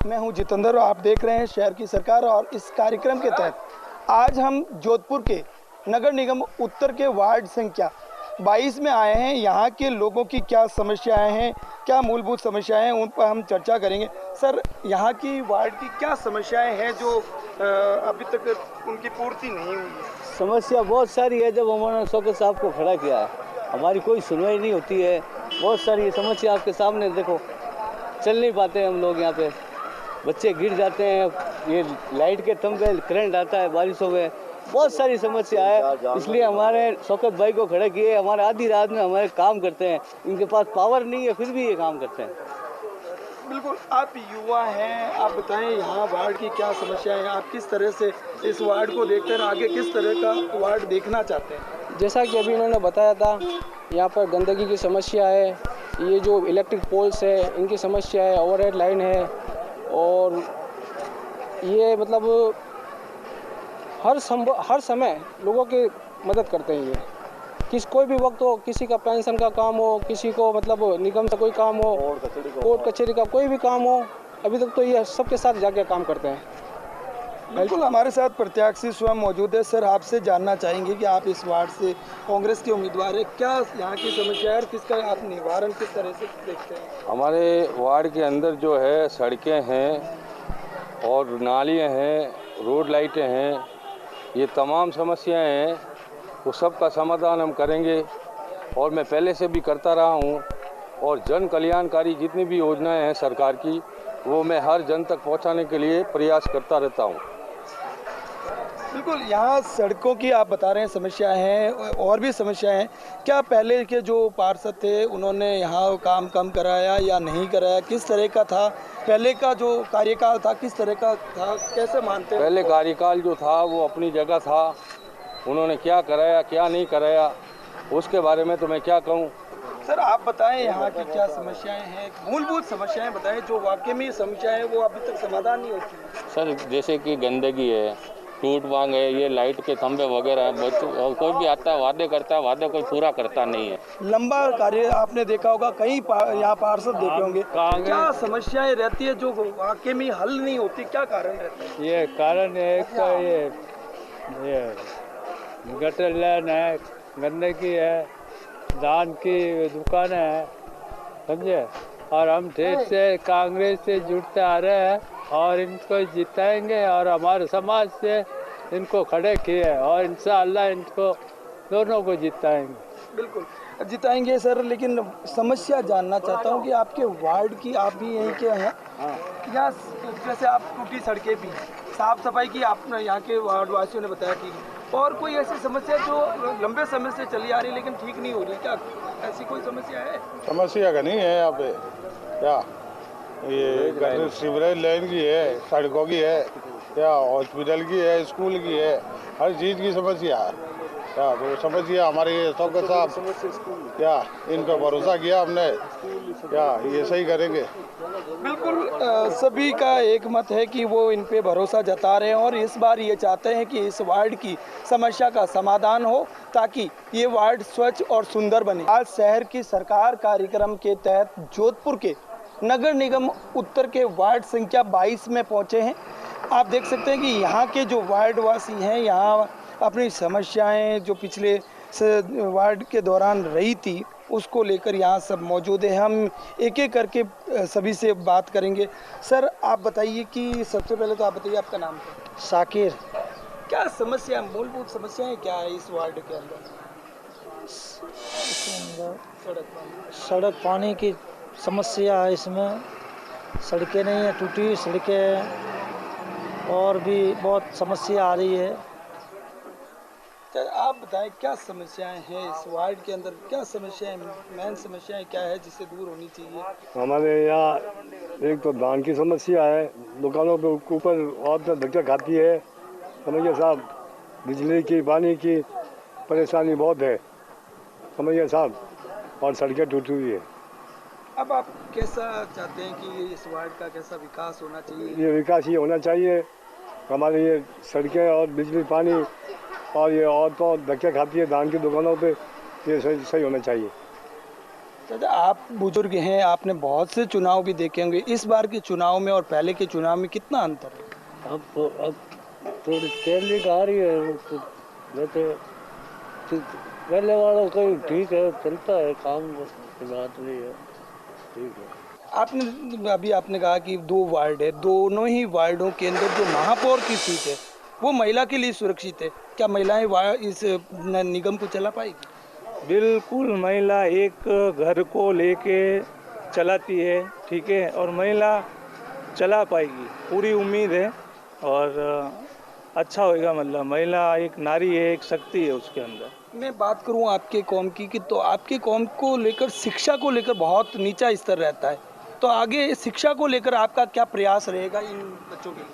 मैं हूं जितेंद्र और आप देख रहे हैं शहर की सरकार। और इस कार्यक्रम के तहत आज हम जोधपुर के नगर निगम उत्तर के वार्ड संख्या 22 में आए हैं। यहाँ के लोगों की क्या समस्याएं हैं, क्या मूलभूत समस्याएं हैं, उन पर हम चर्चा करेंगे। सर, यहाँ की वार्ड की क्या समस्याएं हैं जो अभी तक उनकी पूर्ति नहीं हुई है? समस्या बहुत सारी है। जब उन्होंने शौकत साहब को खड़ा किया है, हमारी कोई सुनवाई नहीं होती है। बहुत सारी समस्या आपके सामने देखो, चल नहीं पाते हम लोग, यहाँ पे बच्चे गिर जाते हैं, ये लाइट के खंभे करंट आता है बारिशों में, बहुत सारी समस्या है। इसलिए हमारे शौकत भाई को खड़े किए। हमारे आधी रात में हमारे काम करते हैं, इनके पास पावर नहीं है फिर भी ये काम करते हैं। बिल्कुल, आप युवा हैं, आप बताएं यहाँ वार्ड की क्या समस्या है, आप किस तरह से इस वार्ड को देखते हैं, आगे किस तरह का वार्ड देखना चाहते हैं? जैसा कि अभी उन्होंने बताया था, यहाँ पर गंदगी की समस्या है, ये जो इलेक्ट्रिक पोल्स है इनकी समस्या है, ओवरहेड लाइन है, और ये मतलब हर समय लोगों की मदद करते हैं। ये कोई भी वक्त हो, किसी का पेंशन का काम हो, किसी को मतलब निगम से कोई काम हो, कोर्ट कचहरी का कोई भी काम हो, अभी तक तो ये सबके साथ जाके काम करते हैं। बिल्कुल, हमारे साथ प्रत्याशी स्वयं मौजूद है। सर, आपसे जानना चाहेंगे कि आप इस वार्ड से कांग्रेस के उम्मीदवार हैं, क्या यहाँ की समस्या है और किसका आप निवारण किस तरह से देखते हैं? हमारे वार्ड के अंदर जो है सड़कें हैं और नालियाँ हैं, रोड लाइटें हैं, ये तमाम समस्याएं हैं, वो सब का समाधान हम करेंगे। और मैं पहले से भी करता रहा हूँ, और जन कल्याणकारी जितनी भी योजनाएं हैं सरकार की, वो मैं हर जन तक पहुँचाने के लिए प्रयास करता रहता हूँ। बिल्कुल, यहाँ सड़कों की आप बता रहे हैं समस्याएं हैं, और भी समस्याएं हैं। क्या पहले के जो पार्षद थे उन्होंने यहाँ काम कम कराया या नहीं कराया? किस तरह का था पहले का जो कार्यकाल था, किस तरह का था, कैसे मानते हैं? पहले कार्यकाल जो था वो अपनी जगह था, उन्होंने क्या कराया क्या नहीं कराया उसके बारे में तो मैं क्या कहूँ। सर, आप बताएं यहाँ की क्या समस्याएं हैं, मूलभूत समस्याएं बताएं जो वाकई में समस्याएं हैं वो अभी तक समाधान नहीं होती। सर, जैसे कि गंदगी है, टूट मांग है, ये लाइट के खंभे वगैरह है, कोई भी आता है वादे करता है, वादे कोई पूरा करता नहीं है। लंबा कार्य आपने देखा होगा, कई यहाँ पार्षद देखे होंगे, क्या समस्याएं रहती है जो वाकई में हल नहीं होती, क्या कारण रहता है? ये कारण है तो ये गटर लाइन है, गंदगी है, धान की दुकानें हैं, समझे। और हम ठीक से कांग्रेस से जुड़ते आ रहे हैं और इनको जिताएंगे, और हमारे समाज से इनको खड़े किए और इंशाअल्लाह इनको दोनों को जिताएंगे। बिल्कुल जिताएंगे सर, लेकिन समस्या जानना चाहता हूँ कि आपके वार्ड की, आप भी यहीं के हैं, यहाँ जैसे आप टूटी सड़कें भी, साफ सफाई की आपने यहाँ के वार्ड वासियों ने बताया कि, और कोई ऐसी समस्या जो लंबे समय से चली आ रही लेकिन ठीक नहीं हो रही, क्या ऐसी कोई समस्या है? समस्या का नहीं है यहाँ पे, क्या ये सीवरेज लाइन की है, सड़कों की है, या हॉस्पिटल की है, स्कूल की है, हर चीज़ की समस्या है। क्या तो समस्या हमारे शौकत साहब, क्या इन पर भरोसा किया हमने, क्या ये सही करेंगे। बिल्कुल, सभी का एक मत है कि वो इन पे भरोसा जता रहे हैं और इस बार ये चाहते हैं कि इस वार्ड की समस्या का समाधान हो ताकि ये वार्ड स्वच्छ और सुंदर बने। आज शहर की सरकार कार्यक्रम के तहत जोधपुर के नगर निगम उत्तर के वार्ड संख्या 22 में पहुंचे हैं। आप देख सकते हैं कि यहाँ के जो वार्ड वासी हैं, यहाँ अपनी समस्याएं जो पिछले वार्ड के दौरान रही थी उसको लेकर यहाँ सब मौजूद है। हम एक एक करके सभी से बात करेंगे। सर, आप बताइए कि सबसे पहले तो आप बताइए आपका नाम क्या? साकिर। क्या समस्या, मूलभूत समस्याएं क्या है इस वार्ड के अंदर? सड़क पानी की समस्या है, इसमें सड़कें नहीं है, टूटी सड़कें, और भी बहुत समस्या आ रही है। आप बताएं क्या समस्याएं हैं इस वार्ड के अंदर, क्या समस्याएं, मेन समस्याएं क्या है जिससे दूर होनी चाहिए? हमारे यहाँ एक तो धान की समस्या है, दुकानों पे ऊपर और धक्का खाती है, समझिए साहब। बिजली की, पानी की परेशानी बहुत है, समझिए साहब, और सड़कें टूटी हुई है। अब आप कैसा चाहते हैं कि इस वार्ड का कैसा विकास होना चाहिए? ये विकास ये होना चाहिए, हमारे ये सड़कें और बिजली पानी, और ये और तो धक्के खाती है धान की दुकानों पे, ये सही होना चाहिए। चाचा, आप बुजुर्ग हैं, आपने बहुत से चुनाव भी देखे होंगे। इस बार के चुनाव में और पहले के चुनाव में कितना अंतर है? अब थोड़ी चेंजिंग आ रही है। तो वैसे पहले वाला कोई ठीक है, चलता है काम, कोई बात नहीं है, ठीक है। आपने कहा कि 2 वार्ड है, दोनों ही वार्डों के अंदर जो महापौर की सीट है वो महिला के लिए सुरक्षित है। क्या महिलाएं इस निगम को चला पाएगी? बिल्कुल, महिला एक घर को लेके चलाती है, ठीक है, और महिला चला पाएगी, पूरी उम्मीद है। और अच्छा होएगा, मतलब महिला एक नारी है, एक शक्ति है उसके अंदर। मैं बात करूं आपके कौम की तो आपके कौम को लेकर, शिक्षा को लेकर बहुत नीचा स्तर रहता है, तो आगे शिक्षा को लेकर आपका क्या प्रयास रहेगा इन बच्चों के लिए?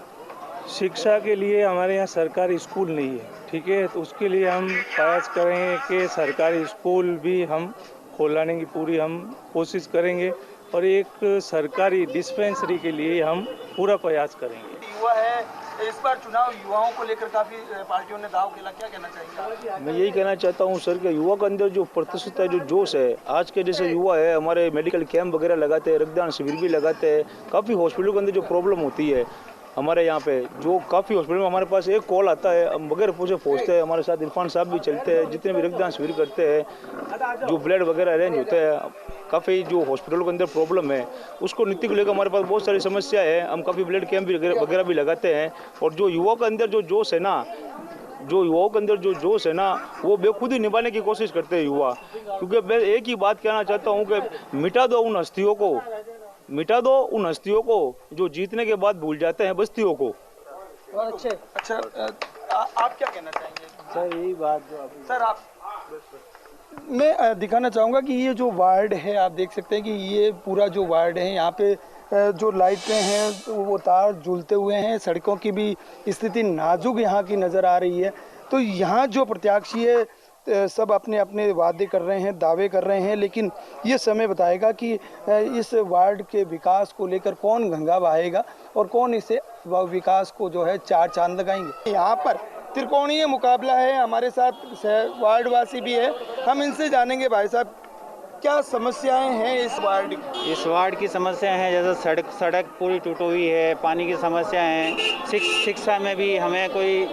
शिक्षा के लिए हमारे यहाँ सरकारी स्कूल नहीं है, ठीक है, तो उसके लिए हम प्रयास करेंगे कि सरकारी स्कूल भी हम खोलाने की पूरी हम कोशिश करेंगे, और एक सरकारी डिस्पेंसरी के लिए हम पूरा प्रयास करेंगे। युवा है, इस बार चुनाव युवाओं को लेकर काफ़ी पार्टियों ने दाव खेला, क्या कहना चाहिए? मैं यही कहना चाहता हूँ सर कि युवा के अंदर जो प्रतिशत है, जो जोश है, आज के जैसे युवा है, हमारे मेडिकल कैंप वगैरह लगाते हैं, रक्तदान शिविर भी लगाते हैं। काफ़ी हॉस्पिटलों के अंदर जो प्रॉब्लम होती है हमारे यहाँ पे, जो काफ़ी हॉस्पिटल में हमारे पास एक कॉल आता है, हम बगैर पूछे पहुँचते हैं। हमारे साथ इरफान साहब भी चलते हैं, जितने भी रक्तदान शिविर करते हैं, जो ब्लड वगैरह अरेंज होते हैं। काफ़ी जो हॉस्पिटलों के अंदर प्रॉब्लम है उसको नीति को लेकर हमारे पास बहुत सारी समस्या है। हम काफ़ी ब्लड कैंप भी वगैरह भी लगाते हैं। और जो युवाओं के अंदर जो जोश है ना, वो बेखुदी निभाने की कोशिश करते हैं युवा। क्योंकि मैं एक ही बात कहना चाहता हूँ कि मिटा दो उन हस्तियों को जो जीतने के बाद भूल जाते हैं बस्तियों को। अच्छा, आप क्या कहना चाहेंगे? सर यही बात जो सर आप, मैं दिखाना चाहूँगा कि ये जो वार्ड है, आप देख सकते हैं कि ये पूरा जो वार्ड है, यहाँ पे जो लाइटें हैं वो तार झूलते हुए हैं। सड़कों की भी स्थिति नाजुक यहाँ की नज़र आ रही है। तो यहाँ जो प्रत्याशी है सब अपने अपने वादे कर रहे हैं, दावे कर रहे हैं, लेकिन ये समय बताएगा कि इस वार्ड के विकास को लेकर कौन गंगा बहाएगा और कौन इसे विकास को जो है 4 चांद लगाएंगे। यहाँ पर त्रिकोणीय मुकाबला है। हमारे साथ वार्डवासी भी है, हम इनसे जानेंगे। भाई साहब, क्या समस्याएं हैं इस वार्ड की? इस वार्ड की समस्या है जैसे सड़क पूरी टूटी हुई है, पानी की समस्या है, शिक्षा में भी हमें कोई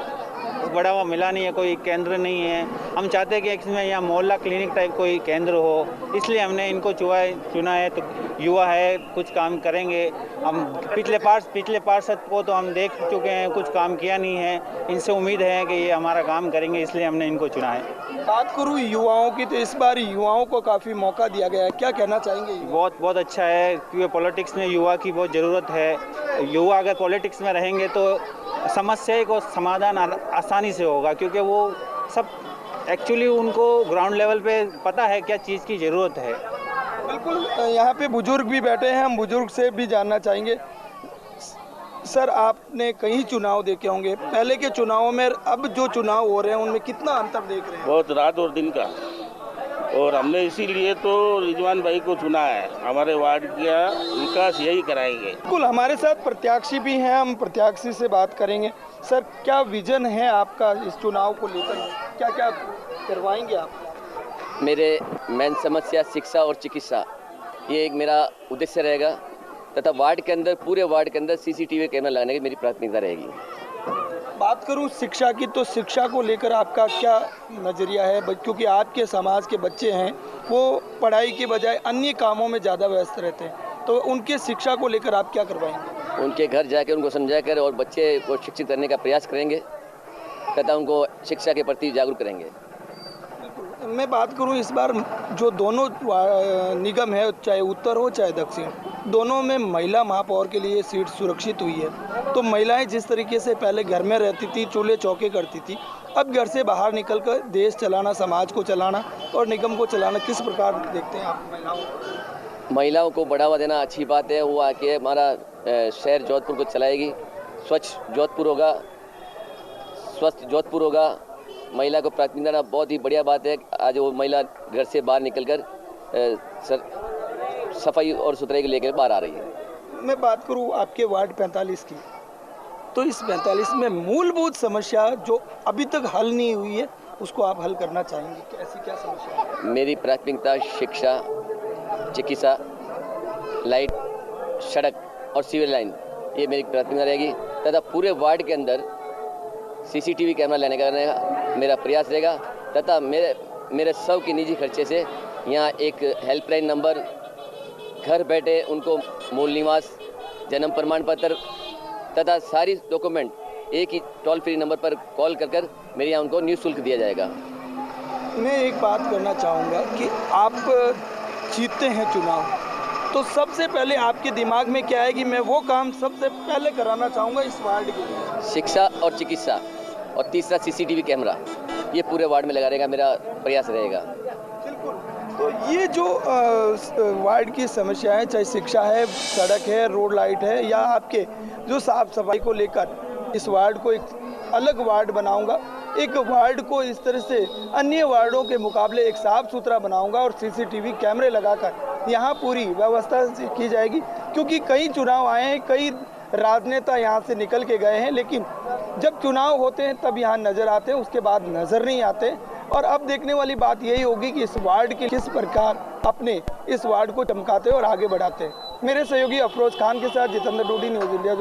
बढ़ावा मिला नहीं है, कोई केंद्र नहीं है। हम चाहते हैं कि इसमें यहाँ मोहल्ला क्लिनिक टाइप कोई केंद्र हो, इसलिए हमने इनको चुना है। तो युवा है, कुछ काम करेंगे। हम पिछले पार्षद को तो हम देख चुके हैं, कुछ काम किया नहीं है। इनसे उम्मीद है कि ये हमारा काम करेंगे, इसलिए हमने इनको चुना है। बात करूँ युवाओं की, तो इस बार युवाओं को काफ़ी मौका दिया गया है, क्या कहना चाहेंगे? बहुत अच्छा है, क्योंकि पॉलिटिक्स में युवा की बहुत ज़रूरत है। युवा अगर पॉलिटिक्स में रहेंगे तो समस्या को समाधान आसानी से होगा, क्योंकि वो सब एक्चुअली उनको ग्राउंड लेवल पे पता है क्या चीज़ की ज़रूरत है। बिल्कुल, यहाँ पे बुजुर्ग भी बैठे हैं, हम बुजुर्ग से भी जानना चाहेंगे। सर, आपने कई चुनाव देखे होंगे, पहले के चुनावों में अब जो चुनाव हो रहे हैं उनमें कितना अंतर देख रहे हैं? बहुत रात और दिन का, और हमने इसीलिए तो रिजवान भाई को चुना है। हमारे वार्ड का विकास यही कराएंगे। बिल्कुल, हमारे साथ प्रत्याशी भी हैं, हम प्रत्याशी से बात करेंगे। सर, क्या विजन है आपका इस चुनाव को लेकर, क्या क्या करवाएंगे आप? मेरे मेन समस्या शिक्षा और चिकित्सा, ये एक मेरा उद्देश्य रहेगा, तथा वार्ड के अंदर, पूरे वार्ड के अंदर CCTV कैमरा लगाने की मेरी प्राथमिकता रहेगी। बात करूं शिक्षा की, तो शिक्षा को लेकर आपका क्या नज़रिया है? क्योंकि आपके समाज के बच्चे हैं, वो पढ़ाई के बजाय अन्य कामों में ज़्यादा व्यस्त रहते हैं, तो उनके शिक्षा को लेकर आप क्या करवाएंगे? उनके घर जाकर उनको समझाकर और बच्चे को शिक्षित करने का प्रयास करेंगे तथा उनको शिक्षा के प्रति जागरूक करेंगे। मैं बात करूं इस बार जो दोनों निगम है, चाहे उत्तर हो चाहे दक्षिण, दोनों में महिला महापौर के लिए सीट सुरक्षित हुई है। तो महिलाएं जिस तरीके से पहले घर में रहती थी, चूल्हे चौके करती थी, अब घर से बाहर निकलकर देश चलाना, समाज को चलाना और निगम को चलाना, किस प्रकार देखते हैं आप महिलाओं? महिलाओं को बढ़ावा देना अच्छी बात है। वो आके हमारा शहर जोधपुर को चलाएगी। स्वच्छ जोधपुर होगा। महिला को प्राथमिकता देना बहुत ही बढ़िया बात है। आज वो महिला घर से बाहर निकलकर सफाई और सुथराई को लेकर बाहर आ रही है। मैं बात करूं आपके वार्ड 45 की, तो इस 45 में मूलभूत समस्या जो अभी तक हल नहीं हुई है, उसको आप हल करना चाहेंगे? ऐसी क्या समस्या है? मेरी प्राथमिकता शिक्षा चिकित्सा, लाइट, सड़क और सीवर लाइन, ये मेरी प्राथमिकता रहेगी। तथा पूरे वार्ड के अंदर CCTV कैमरा लेने का मेरा प्रयास रहेगा। तथा मेरे सब के निजी खर्चे से यहाँ एक हेल्पलाइन नंबर, घर बैठे उनको मूल निवास, जन्म प्रमाण पत्र तथा सारी डॉक्यूमेंट एक ही टोल फ्री नंबर पर कॉल कर मेरे यहाँ उनको निःशुल्क दिया जाएगा। मैं एक बात करना चाहूँगा कि आप जीतते हैं चुनाव, तो सबसे पहले आपके दिमाग में क्या है कि मैं वो काम सबसे पहले कराना चाहूँगा इस वार्ड के लिए? शिक्षा और चिकित्सा, और तीसरा CCTV कैमरा, ये पूरे वार्ड में लगाने का मेरा प्रयास रहेगा। तो ये जो वार्ड की समस्या है, चाहे शिक्षा है, सड़क है, रोड लाइट है, या आपके जो साफ सफाई को लेकर, इस वार्ड को एक अलग वार्ड बनाऊंगा, एक वार्ड को इस तरह से अन्य वार्डों के मुकाबले एक साफ सुथरा बनाऊंगा और CCTV कैमरे लगाकर यहाँ पूरी व्यवस्था की जाएगी। क्योंकि कई चुनाव आए हैं, कई राजनेता यहाँ से निकल के गए हैं, लेकिन जब चुनाव होते हैं तब यहाँ नज़र आते हैं, उसके बाद नज़र नहीं आते। और अब देखने वाली बात यही होगी कि इस वार्ड के किस प्रकार अपने इस वार्ड को चमकाते और आगे बढ़ाते हैं। मेरे सहयोगी अफरोज खान के साथ जितेंद्र डोडी, न्यूज़ इंडिया।